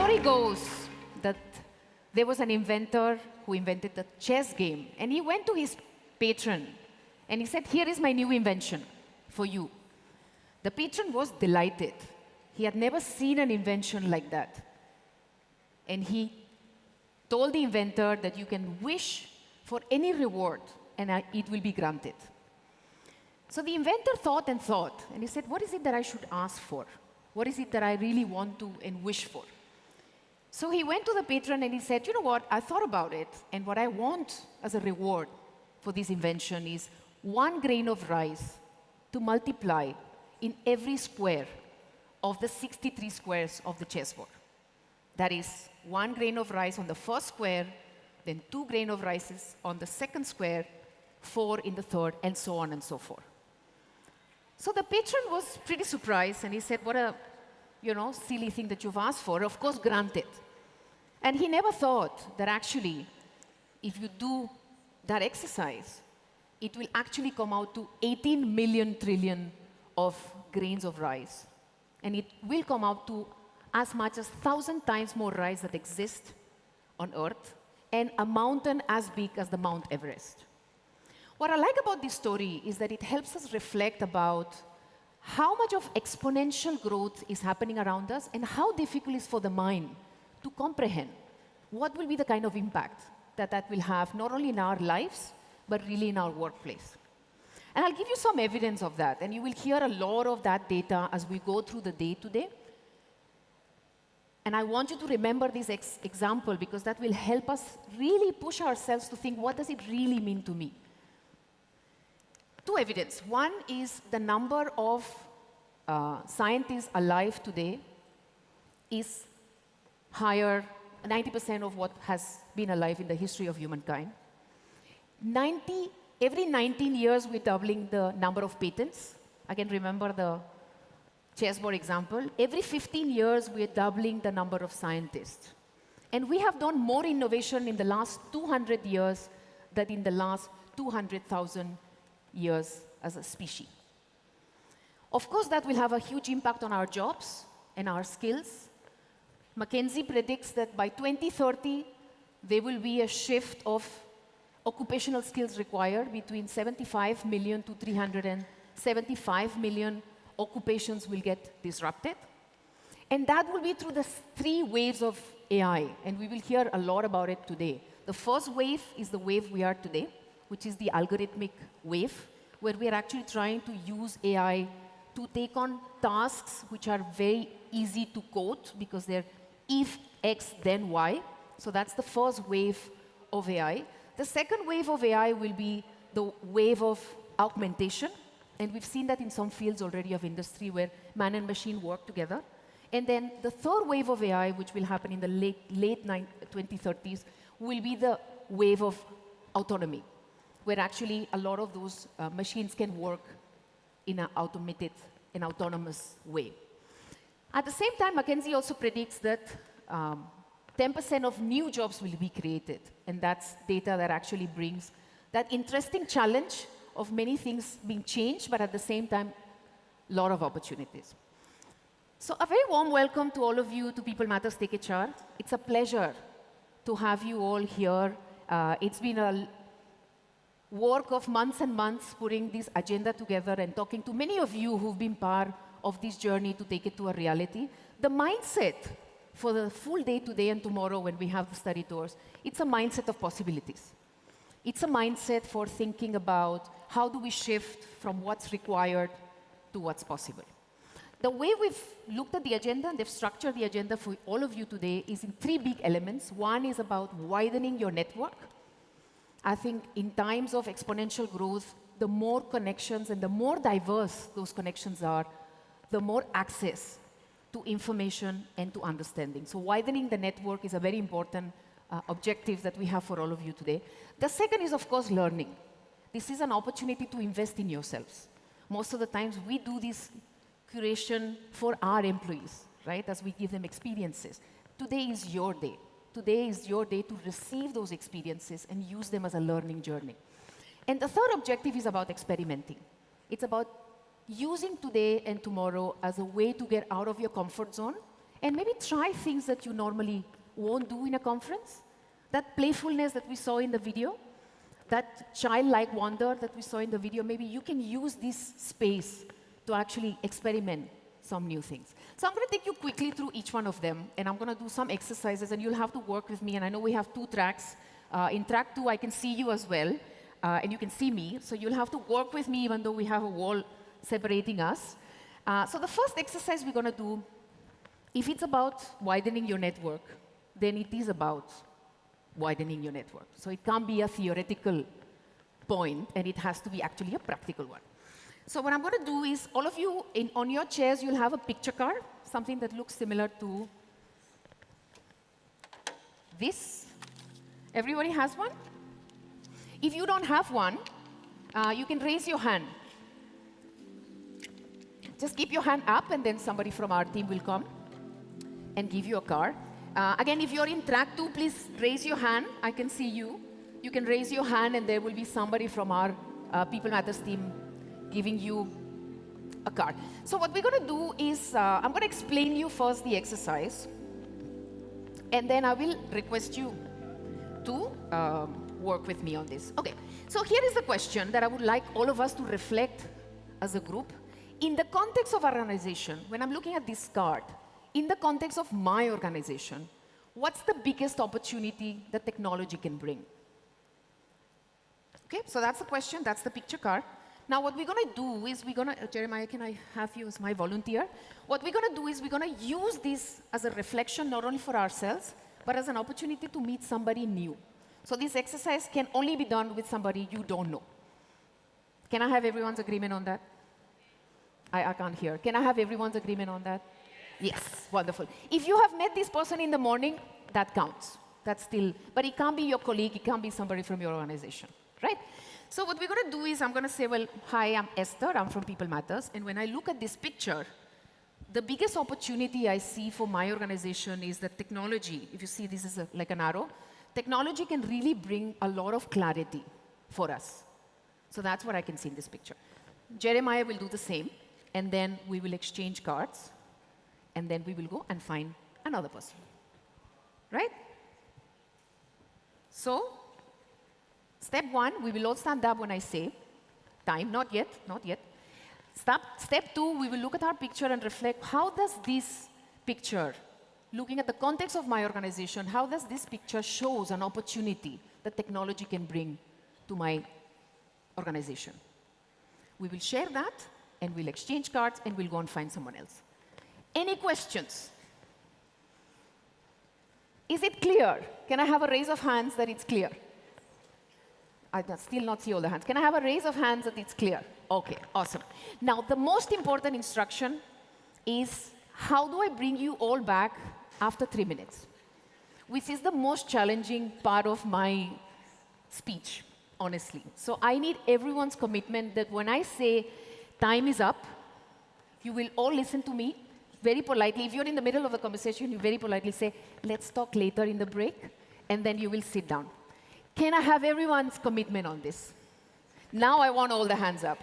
story goes that there was an inventor who invented the chess game, and he went to his patron, and he said, "Here is my new invention for you." The patron was delighted. He had never seen an invention like that. And he told the inventor that you can wish for any reward, and it will be granted. So the inventor thought, and he said, "What is it that I should ask for? What is it that I really want to and wish for?" So he went to the patron and he said, "You know what, I thought about it, and what I want as a reward for this invention is 1 grain of rice to multiply in every square of the 63 squares of the chessboard. That is 1 grain of rice on the first square, then 2 grains of rices on the second square, 4 in the third, and so on and so forth." So the patron was pretty surprised, and he said, "What a silly thing that you've asked for. Of course, granted." And he never thought that actually, if you do that exercise, it will actually come out to 18 million trillion of grains of rice. And it will come out to as much as 1,000 times more rice that exists on Earth, and a mountain as big as the Mount Everest. What I like about this story is that it helps us reflect about how much of exponential growth is happening around us and how difficult it is for the mind to comprehend what will be the kind of impact that that will have not only in our lives, but really in our workplace. And I'll give you some evidence of that, and you will hear a lot of that data as we go through the day today. And I want you to remember this example because that will help us really push ourselves to think, what does it really mean to me? 2 evidence. One is the number of scientists alive today is higher, 90% of what has been alive in the history of humankind. Every 19 years, we're doubling the number of patents. I can remember the chessboard example. Every 15 years, we're doubling the number of scientists. And we have done more innovation in the last 200 years than in the last 200,000 years as a species. Of course, that will have a huge impact on our jobs and our skills. McKinsey predicts that by 2030, there will be a shift of occupational skills required between 75 million to 375 million occupations will get disrupted. And that will be through the 3 waves of AI, and we will hear a lot about it today. The first wave is the wave we are today, which is the algorithmic wave, where we are actually trying to use AI to take on tasks which are very easy to code because they're if X, then Y. So that's the first wave of AI. The second wave of AI will be the wave of augmentation. And we've seen that in some fields already of industry where man and machine work together. And then the third wave of AI, which will happen in the late 2030s, will be the wave of autonomy, where actually a lot of those machines can work in an automated and autonomous way. At the same time, McKinsey also predicts that 10% of new jobs will be created. And that's data that actually brings that interesting challenge of many things being changed, but at the same time, a lot of opportunities. So a very warm welcome to all of you to People Matters TechHR. It's a pleasure to have you all here. It's been a work of months and months putting this agenda together and talking to many of you who've been part of this journey to take it to a reality. The mindset for the full day today and tomorrow when we have the study tours, it's a mindset of possibilities. It's a mindset for thinking about how do we shift from what's required to what's possible. The way we've looked at the agenda and they've structured the agenda for all of you today is in 3 big elements. One is about widening your network. I think in times of exponential growth, the more connections and the more diverse those connections are, the more access to information and to understanding. So widening the network is a very important objective that we have for all of you today. The second is, of course, learning. This is an opportunity to invest in yourselves. Most of the times, we do this curation for our employees, right, as we give them experiences. Today is your day. Today is your day to receive those experiences and use them as a learning journey. And the third objective is about experimenting. It's about using today and tomorrow as a way to get out of your comfort zone And maybe try things that you normally won't do in a conference. That playfulness that we saw in the video, that childlike wonder that we saw in the video, maybe you can use this space to actually experiment some new things. So I'm going to take you quickly through each one of them, and I'm going to do some exercises, and you'll have to work with me. And I know we have 2 tracks. In track 2, I can see you as well, and you can see me. So you'll have to work with me even though we have a wall separating us. So the first exercise we're going to do, if it's about widening your network, then it is about widening your network. So it can't be a theoretical point, and it has to be actually a practical one. So what I'm going to do is, all of you, on your chairs, you'll have a picture card, something that looks similar to this. Everybody has one? If you don't have one, you can raise your hand. Just keep your hand up, and then somebody from our team will come and give you a card. Again, if you're in track 2, please raise your hand. I can see you. You can raise your hand, and there will be somebody from our People Matters team giving you a card. So what we're going to do is, I'm going to explain you first the exercise, and then I will request you to work with me on this. Okay, so here is the question that I would like all of us to reflect as a group. In the context of our organization, when I'm looking at this card, in the context of my organization, what's the biggest opportunity that technology can bring? Okay, so that's the question, that's the picture card. Now what we're going to do is Jeremiah, can I have you as my volunteer? What we're going to do is we're going to use this as a reflection not only for ourselves, but as an opportunity to meet somebody new. So this exercise can only be done with somebody you don't know. Can I have everyone's agreement on that? I can't hear. Can I have everyone's agreement on that? Yes, wonderful. If you have met this person in the morning, that counts. That's still, but it can't be your colleague, it can't be somebody from your organization, right? So what we're going to do is I'm going to say, well, hi, I'm Esther, I'm from People Matters, and when I look at this picture, the biggest opportunity I see for my organization is that technology, if you see this is like an arrow, technology can really bring a lot of clarity for us. So that's what I can see in this picture. Jeremiah will do the same, and then we will exchange cards, and then we will go and find another person, right? So, step 1, we will all stand up when I say time, not yet, not yet. Step 2, we will look at our picture and reflect, how does this picture, looking at the context of my organization, how does this picture shows an opportunity that technology can bring to my organization? We will share that, and we'll exchange cards, and we'll go and find someone else. Any questions? Is it clear? Can I have a raise of hands that it's clear? I still not see all the hands. Can I have a raise of hands that it's clear? Okay, awesome. Now, the most important instruction is, how do I bring you all back after 3 minutes? Which is the most challenging part of my speech, honestly. So I need everyone's commitment that when I say time is up, you will all listen to me very politely. If you're in the middle of the conversation, you very politely say, let's talk later in the break, and then you will sit down. Can I have everyone's commitment on this? Now I want all the hands up.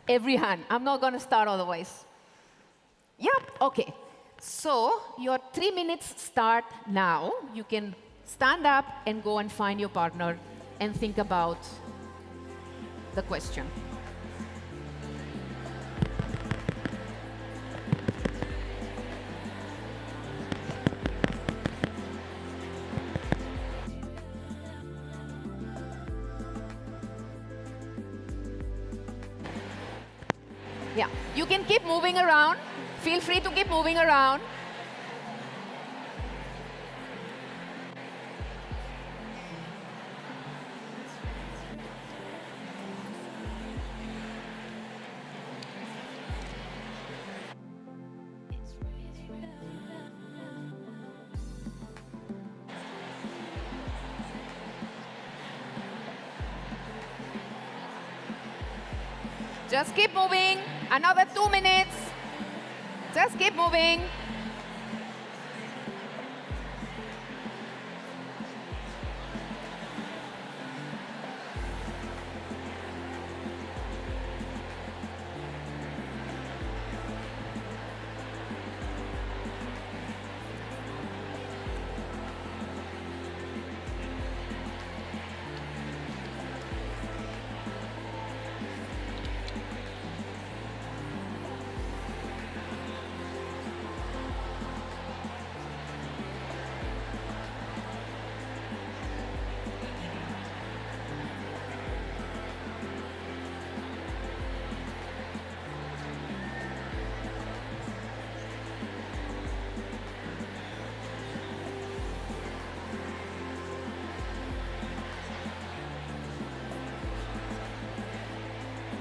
Every hand. I'm not going to start otherwise. Yep, okay. So your 3 minutes start now. You can stand up and go and find your partner and think about the question. Yeah, you can keep moving around. Feel free to keep moving around. Just keep moving. Another 2 minutes. Just keep moving.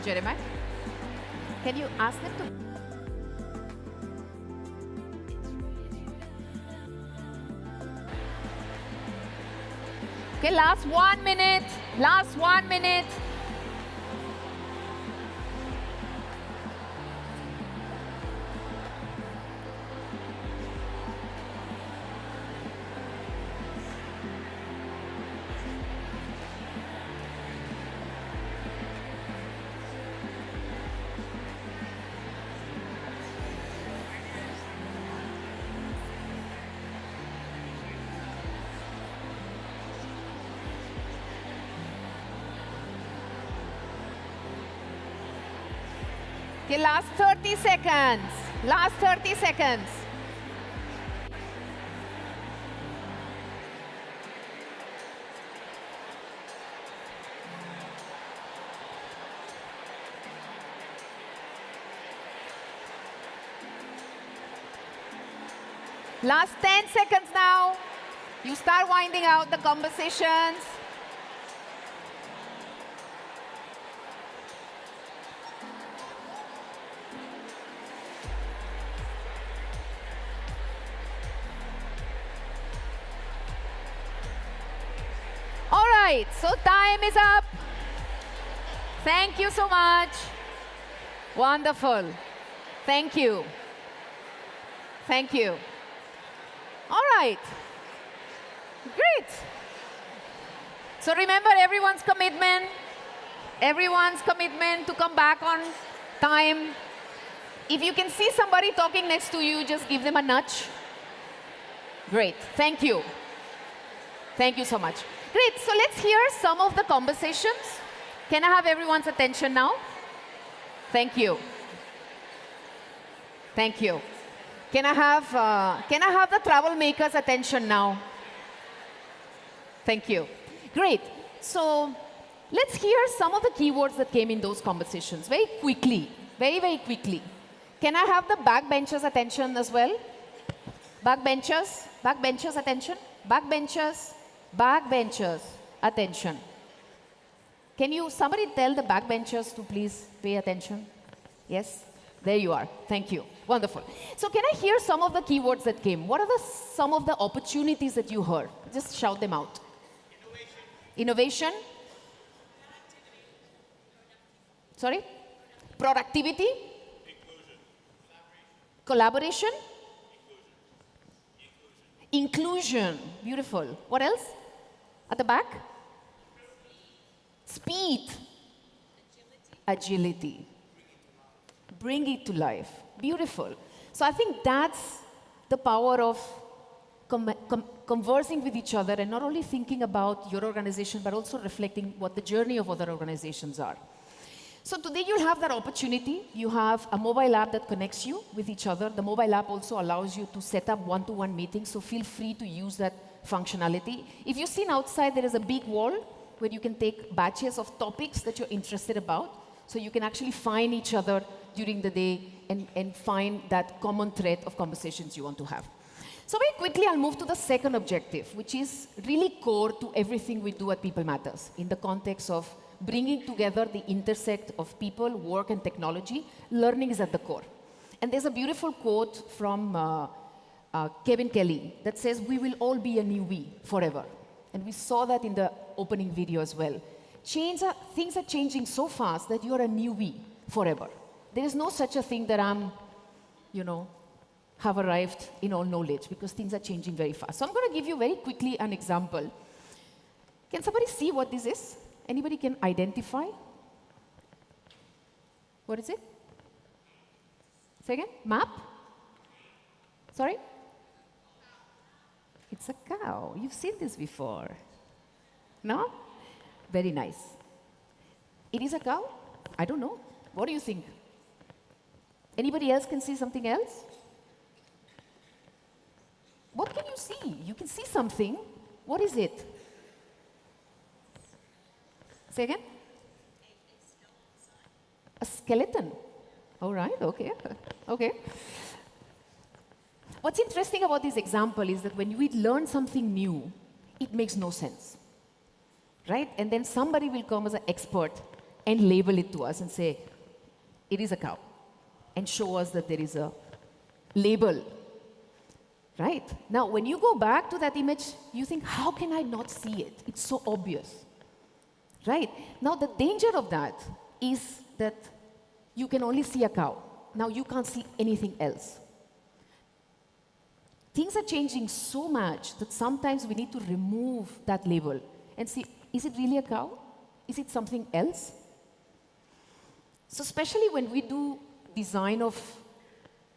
Jeremiah, can you ask them to? Okay, last 1 minute. Last 1 minute. Okay, last 30 seconds. Last 30 seconds. Last 10 seconds now. You start winding out the conversations. All right, so time is up. Thank you so much. Wonderful. Thank you. Thank you. All right. Great. So remember everyone's commitment to come back on time. If you can see somebody talking next to you, just give them a nudge. Great. Thank you. Thank you so much. Great. So let's hear some of the conversations. Can I have everyone's attention now? Thank you. Thank you. Can I have the troublemakers' attention now? Thank you. Great. So let's hear some of the keywords that came in those conversations very quickly, very quickly. Can I have the backbenchers' attention as well? Backbenchers' attention. Backbenchers' attention. Can you, somebody tell the backbenchers to please pay attention? Yes? There you are. Thank you. Wonderful. So can I hear some of the keywords that came? What are some of the opportunities that you heard? Just shout them out. Innovation. Sorry? Productivity. Collaboration. Inclusion. Beautiful. What else? At the back? Speed. Agility. Bring it to life. Beautiful. So I think that's the power of conversing with each other and not only thinking about your organization, but also reflecting what the journey of other organizations are. So today you'll have that opportunity. You have a mobile app that connects you with each other. The mobile app also allows you to set up one-to-one meetings, so feel free to use that functionality. If you've seen outside, there is a big wall where you can take batches of topics that you're interested about, so you can actually find each other during the day and find that common thread of conversations you want to have. So very quickly, I'll move to the second objective, which is really core to everything we do at People Matters in the context of bringing together the intersect of people, work, and technology. Learning is at the core. And there's a beautiful quote from Kevin Kelly that says, "We will all be a new we forever." And we saw that in the opening video as well. Things are changing so fast that you're a new we forever. There is no such a thing that I'm, have arrived in all knowledge, because things are changing very fast. So I'm going to give you very quickly an example. Can somebody see what this is? Anybody can identify? What is it? Say again? Map? Sorry? It's a cow. You've seen this before. No? Very nice. It is a cow? I don't know. What do you think? Anybody else can see something else? What can you see? You can see something. What is it? Say again? A skeleton. All right, okay. Okay. What's interesting about this example is that when we learn something new, it makes no sense. Right? And then somebody will come as an expert and label it to us and say, it is a cow, and show us that there is a label. Right? Now, when you go back to that image, you think, how can I not see it? It's so obvious. Right? Now, the danger of that is that you can only see a cow. Now, you can't see anything else. Things are changing so much that sometimes we need to remove that label and see, is it really a cow? Is it something else? So especially when we do design of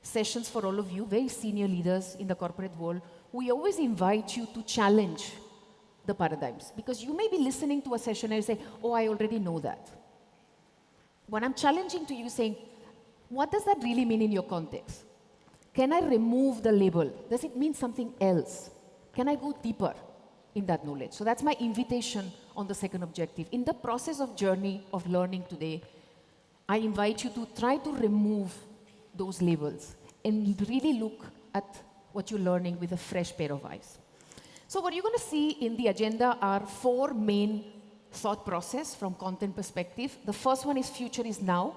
sessions for all of you, very senior leaders in the corporate world, we always invite you to challenge the paradigms. Because you may be listening to a session and say, oh, I already know that. When I'm challenging to you saying, what does that really mean in your context? Can I remove the label? Does it mean something else? Can I go deeper in that knowledge? So that's my invitation on the second objective. In the process of journey of learning today, I invite you to try to remove those labels and really look at what you're learning with a fresh pair of eyes. So what you're going to see in the agenda are 4 main thought process from content perspective. The first one is future is now.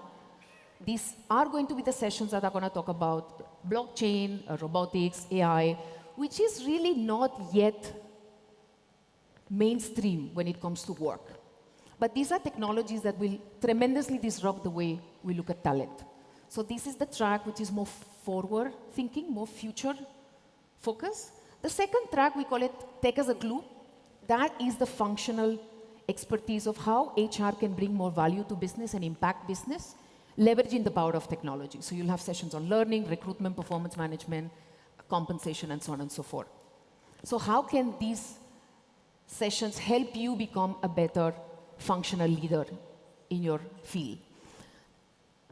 These are going to be the sessions that are going to talk about blockchain, robotics, AI, which is really not yet mainstream when it comes to work. But these are technologies that will tremendously disrupt the way we look at talent. So this is the track which is more forward thinking, more future focus. The second track, we call it Tech as a Glue. That is the functional expertise of how HR can bring more value to business and impact business, leveraging the power of technology. So you'll have sessions on learning, recruitment, performance management, compensation, and so on and so forth. So how can these sessions help you become a better functional leader in your field?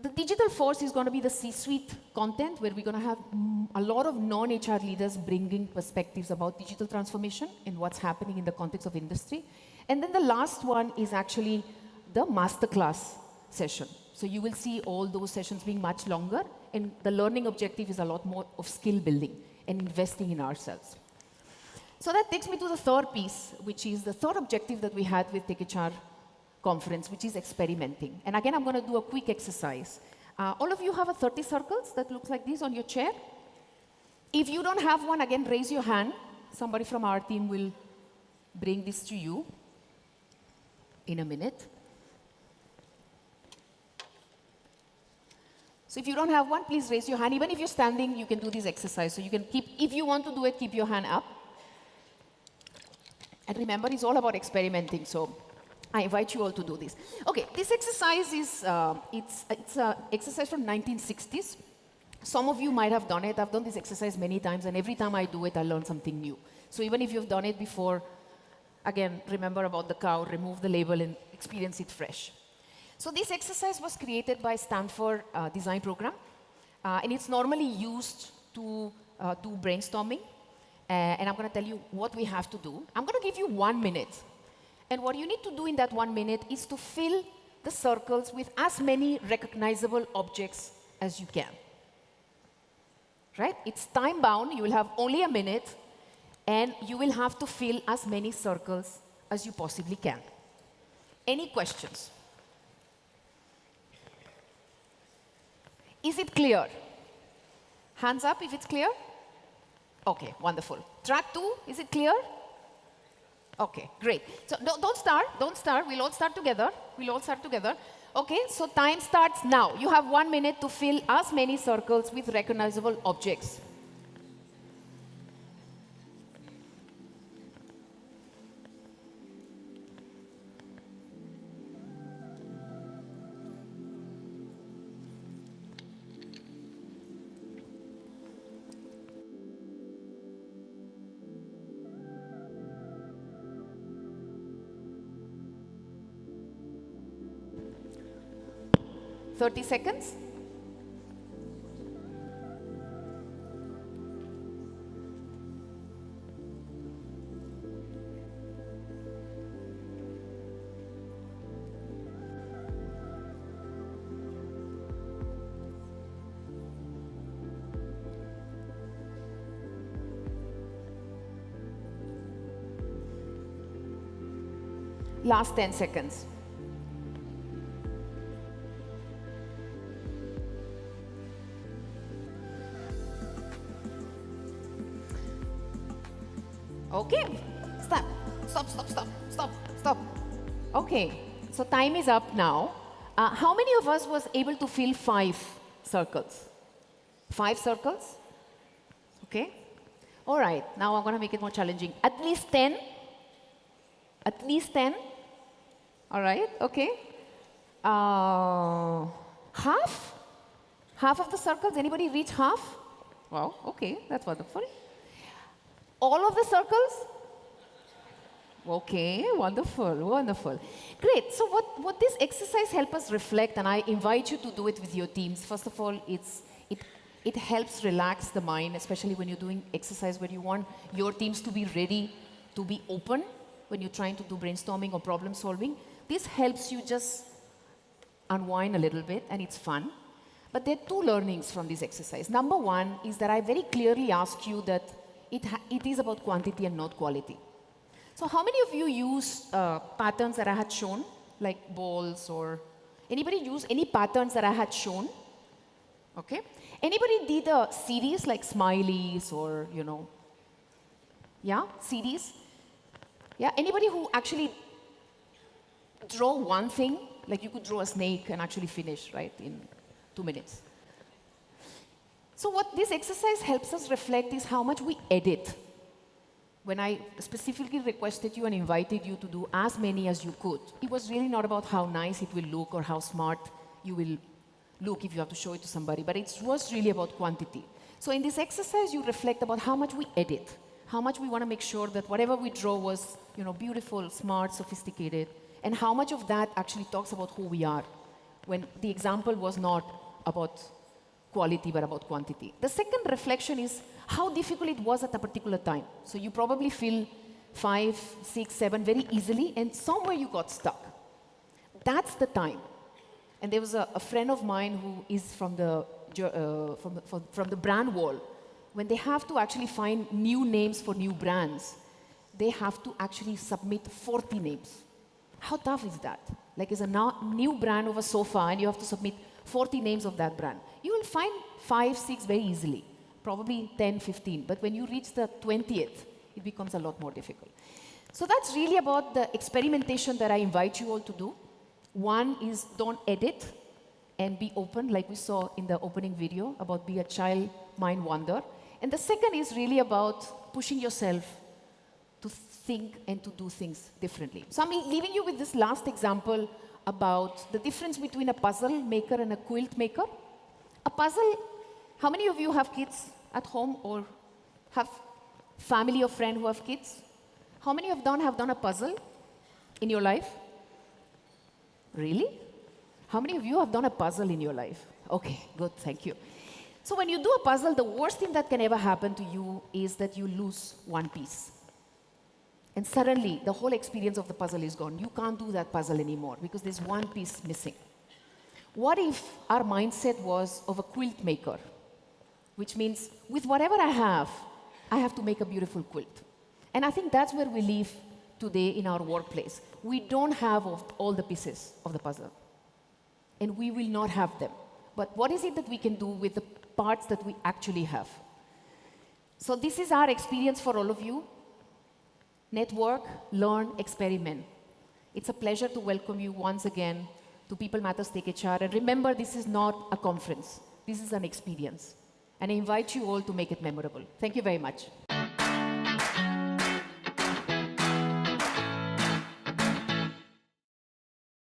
The digital force is going to be the C-suite content, where we're going to have a lot of non-HR leaders bringing perspectives about digital transformation and what's happening in the context of industry. And then the last one is actually the masterclass session. So you will see all those sessions being much longer, and the learning objective is a lot more of skill building and investing in ourselves. So that takes me to the third piece, which is the third objective that we had with TechHR conference, which is experimenting. And again, I'm going to do a quick exercise. All of you have a 30 circles that looks like this on your chair. If you don't have one, again, raise your hand. Somebody from our team will bring this to you in a minute. So if you don't have one, please raise your hand. Even if you're standing, you can do this exercise. So you can keep, if you want to do it, keep your hand up. And remember, it's all about experimenting. So I invite you all to do this. Okay, this exercise is, it's an exercise from 1960s. Some of you might have done it. I've done this exercise many times, and every time I do it, I learn something new. So even if you've done it before, again, remember about the cow, remove the label, and experience it fresh. So this exercise was created by Stanford design program, and it's normally used to do brainstorming. And I'm going to tell you what we have to do. I'm going to give you 1 minute. And what you need to do in that 1 minute is to fill the circles with as many recognizable objects as you can. Right? It's time bound. You will have only a minute, and you will have to fill as many circles as you possibly can. Any questions? Is it clear? Hands up if it's clear. Okay, wonderful. Track 2, is it clear? Okay, great. So don't start. We'll all start together. Okay, so time starts now. You have 1 minute to fill as many circles with recognizable objects. $30 seconds. Last 10 seconds. Okay. Stop. Stop, stop, stop, stop, stop. Okay. So time is up now. How many of us was able to fill 5 circles? 5 circles? Okay. All right. Now I'm going to make it more challenging. At least 10. At least 10. All right. Okay. Half? Half of the circles? Anybody reach half? Wow. Okay. That's wonderful. All of the circles? Okay, wonderful, wonderful. Great, so what this exercise helps us reflect, and I invite you to do it with your teams. First of all, it helps relax the mind, especially when you're doing exercise where you want your teams to be ready, to be open when you're trying to do brainstorming or problem solving. This helps you just unwind a little bit, and it's fun. But there are 2 learnings from this exercise. Number 1 is that I very clearly ask you that it is about quantity and not quality. So how many of you use patterns that I had shown, like balls, or anybody use any patterns that I had shown? Okay. Anybody did a series like smileys or, yeah, series? Yeah, anybody who actually draw one thing, like you could draw a snake and actually finish, right, in 2 minutes. So what this exercise helps us reflect is how much we edit. When I specifically requested you and invited you to do as many as you could, it was really not about how nice it will look or how smart you will look if you have to show it to somebody, but it was really about quantity. So in this exercise, you reflect about how much we edit, how much we want to make sure that whatever we draw was, beautiful, smart, sophisticated, and how much of that actually talks about who we are, when the example was not about quality, but about quantity. The second reflection is how difficult it was at a particular time. So you probably feel 5, 6, 7 very easily, and somewhere you got stuck. That's the time. And there was a friend of mine who is from the brand world. When they have to actually find new names for new brands, they have to actually submit 40 names. How tough is that? Like it's a new brand of a sofa, and you have to submit 40 names of that brand. You will find 5, 6 very easily. Probably 10, 15. But when you reach the 20th, it becomes a lot more difficult. So that's really about the experimentation that I invite you all to do. One is don't edit and be open, like we saw in the opening video about be a child mind wonder. And the second is really about pushing yourself to think and to do things differently. So I'm leaving you with this last example about the difference between a puzzle maker and a quilt maker. A puzzle, how many of you have kids at home or have family or friend who have kids? How many have done a puzzle in your life? Really? How many of you have done a puzzle in your life? Okay, good, thank you. So when you do a puzzle, the worst thing that can ever happen to you is that you lose one piece. And suddenly, the whole experience of the puzzle is gone. You can't do that puzzle anymore because there's one piece missing. What if our mindset was of a quilt maker? Which means, with whatever I have to make a beautiful quilt. And I think that's where we live today in our workplace. We don't have all the pieces of the puzzle. And we will not have them. But what is it that we can do with the parts that we actually have? So this is our experience for all of you. Network, learn, experiment. It's a pleasure to welcome you once again to People Matters Tech HR. And remember, this is not a conference. This is an experience. And I invite you all to make it memorable. Thank you very much.